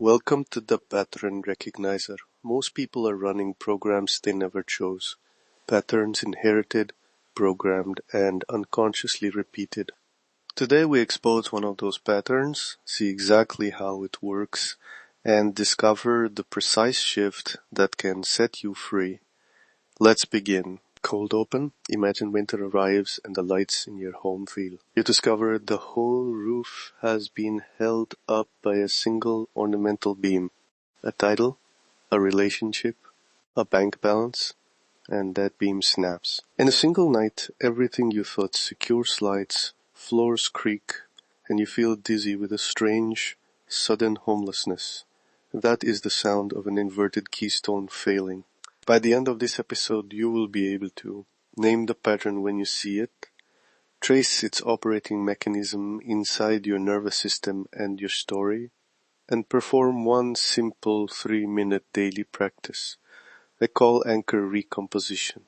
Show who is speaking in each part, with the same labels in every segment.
Speaker 1: Welcome to the Pattern Recognizer. Most people are running programs they never chose. Patterns inherited, programmed, and unconsciously repeated. Today we expose one of those patterns, see exactly how it works, and discover the precise shift that can set you free. Let's begin. Cold open, imagine winter arrives and the lights in your home fail. You discover the whole roof has been held up by a single ornamental beam. A title, a relationship, a bank balance, and that beam snaps. In a single night, everything you thought secure slides, floors creak, and you feel dizzy with a strange, sudden homelessness. That is the sound of an inverted keystone failing. By the end of this episode, you will be able to name the pattern when you see it, trace its operating mechanism inside your nervous system and your story, and perform one simple 3-minute daily practice I call anchor recomposition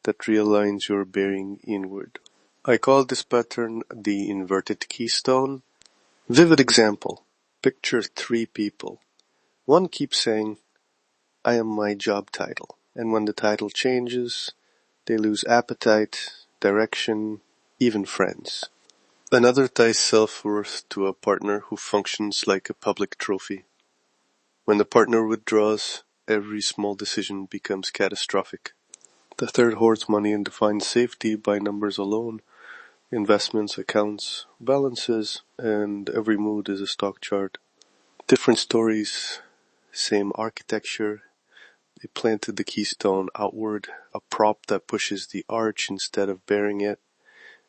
Speaker 1: that realigns your bearing inward. I call this pattern the inverted keystone. Vivid example. Picture 3 people. One keeps saying, I am my job title. And when the title changes, they lose appetite, direction, even friends. Another ties self-worth to a partner who functions like a public trophy. When the partner withdraws, every small decision becomes catastrophic. The third hoards money and defines safety by numbers alone. Investments, accounts, balances, and every mood is a stock chart. Different stories, same architecture. They planted the keystone outward, a prop that pushes the arch instead of bearing it,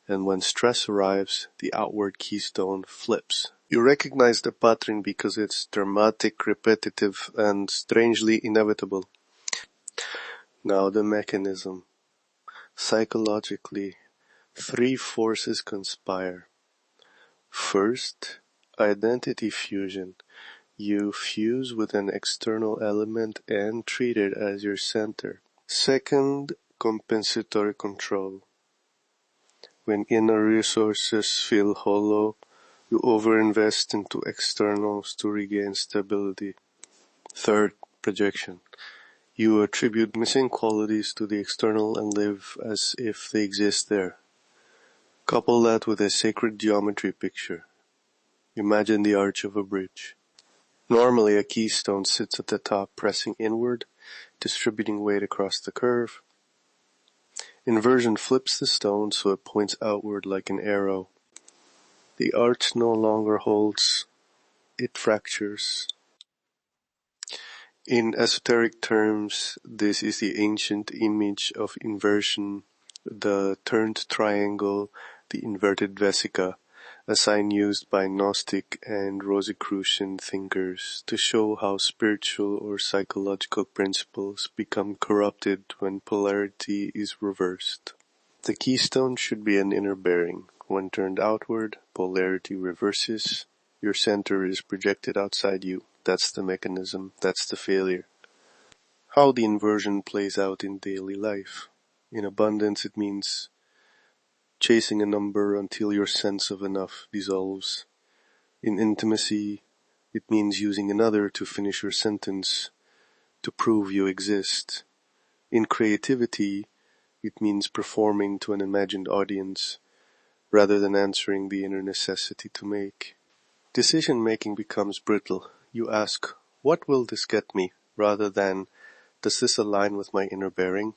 Speaker 1: and when stress arrives, the outward keystone flips. You recognize the pattern because it's dramatic, repetitive, and strangely inevitable. Now the mechanism. Psychologically, 3 forces conspire. First, identity fusion. You fuse with an external element and treat it as your center. Second, compensatory control. When inner resources feel hollow, you overinvest into externals to regain stability. Third, projection. You attribute missing qualities to the external and live as if they exist there. Couple that with a sacred geometry picture. Imagine the arch of a bridge. Normally, a keystone sits at the top, pressing inward, distributing weight across the curve. Inversion flips the stone so it points outward like an arrow. The arch no longer holds, it fractures. In esoteric terms, this is the ancient image of inversion, the turned triangle, the inverted vesica, a sign used by Gnostic and Rosicrucian thinkers to show how spiritual or psychological principles become corrupted when polarity is reversed. The keystone should be an inner bearing. When turned outward, polarity reverses. Your center is projected outside you. That's the mechanism. That's the failure. How the inversion plays out in daily life. In abundance, it means chasing a number until your sense of enough dissolves. In intimacy, it means using another to finish your sentence, to prove you exist. In creativity, it means performing to an imagined audience, rather than answering the inner necessity to make. Decision-making becomes brittle. You ask, what will this get me, rather than, does this align with my inner bearing?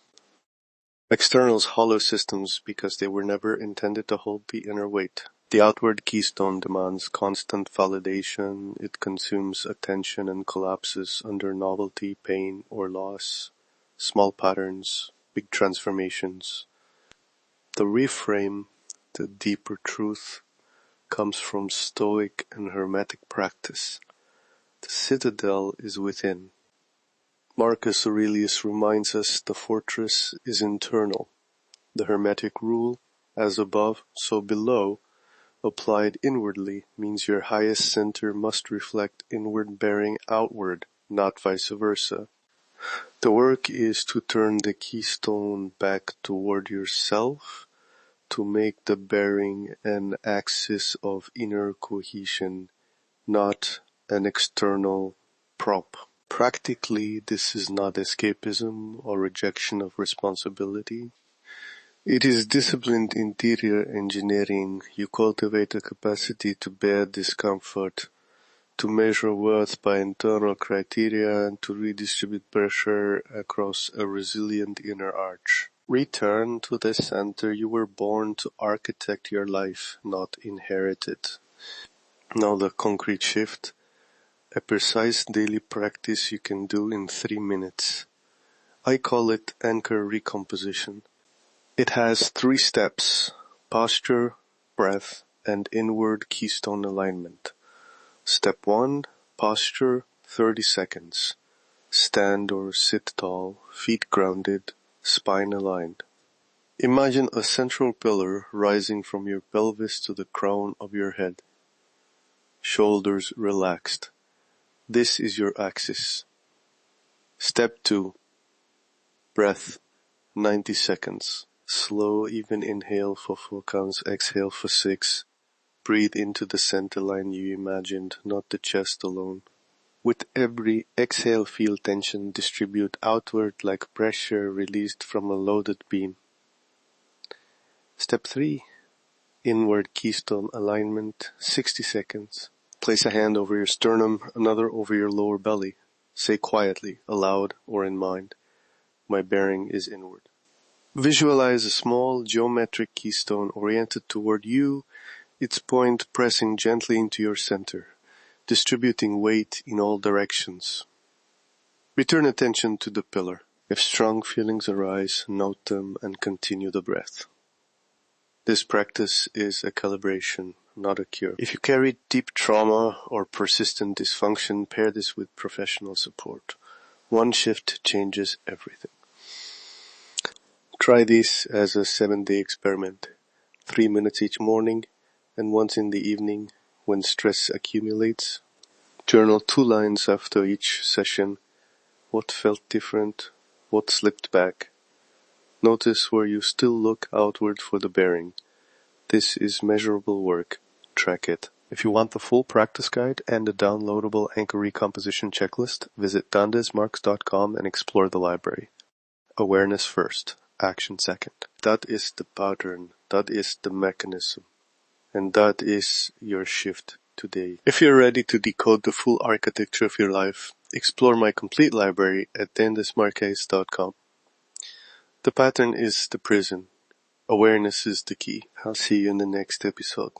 Speaker 1: Externals hollow systems because they were never intended to hold the inner weight. The outward keystone demands constant validation. It consumes attention and collapses under novelty, pain, or loss. Small patterns, big transformations. The reframe, the deeper truth, comes from Stoic and Hermetic practice. The citadel is within. Marcus Aurelius reminds us the fortress is internal. The Hermetic rule, as above, so below, applied inwardly, means your highest center must reflect inward bearing outward, not vice versa. The work is to turn the keystone back toward yourself, to make the bearing an axis of inner cohesion, not an external prop. Practically, this is not escapism or rejection of responsibility. It is disciplined interior engineering. You cultivate a capacity to bear discomfort, to measure worth by internal criteria, and to redistribute pressure across a resilient inner arch. Return to the center you were born to architect your life, not inherit it. Now the concrete shift. A precise daily practice you can do in 3 minutes. I call it anchor recomposition. It has 3 steps: posture, breath, and inward keystone alignment. Step 1, posture, 30 seconds. Stand or sit tall, feet grounded, spine aligned. Imagine a central pillar rising from your pelvis to the crown of your head. Shoulders relaxed. This is your axis. Step 2, breath, 90 seconds. Slow, even inhale for 4 counts, exhale for 6. Breathe into the center line you imagined, not the chest alone. With every exhale, feel tension distribute outward like pressure released from a loaded beam. Step 3, inward keystone alignment, 60 seconds. Place a hand over your sternum, another over your lower belly. Say quietly, aloud or in mind, my bearing is inward. Visualize a small geometric keystone oriented toward you, its point pressing gently into your center, distributing weight in all directions. Return attention to the pillar. If strong feelings arise, note them and continue the breath. This practice is a calibration, not a cure. If you carry deep trauma or persistent dysfunction, pair this with professional support. One shift changes everything. Try this as a 7-day experiment. 3 minutes each morning and once in the evening when stress accumulates. Journal 2 lines after each session. What felt different? What slipped back? Notice where you still look outward for the bearing. This is measurable work. Track it. If you want the full practice guide and a downloadable anchor recomposition checklist, visit Desmarques.com and explore the library. Awareness first, action second. That is the pattern. That is the mechanism. And that is your shift today. If you're ready to decode the full architecture of your life, explore my complete library at Desmarques.com. The pattern is the prison. Awareness is the key. I'll see you in the next episode.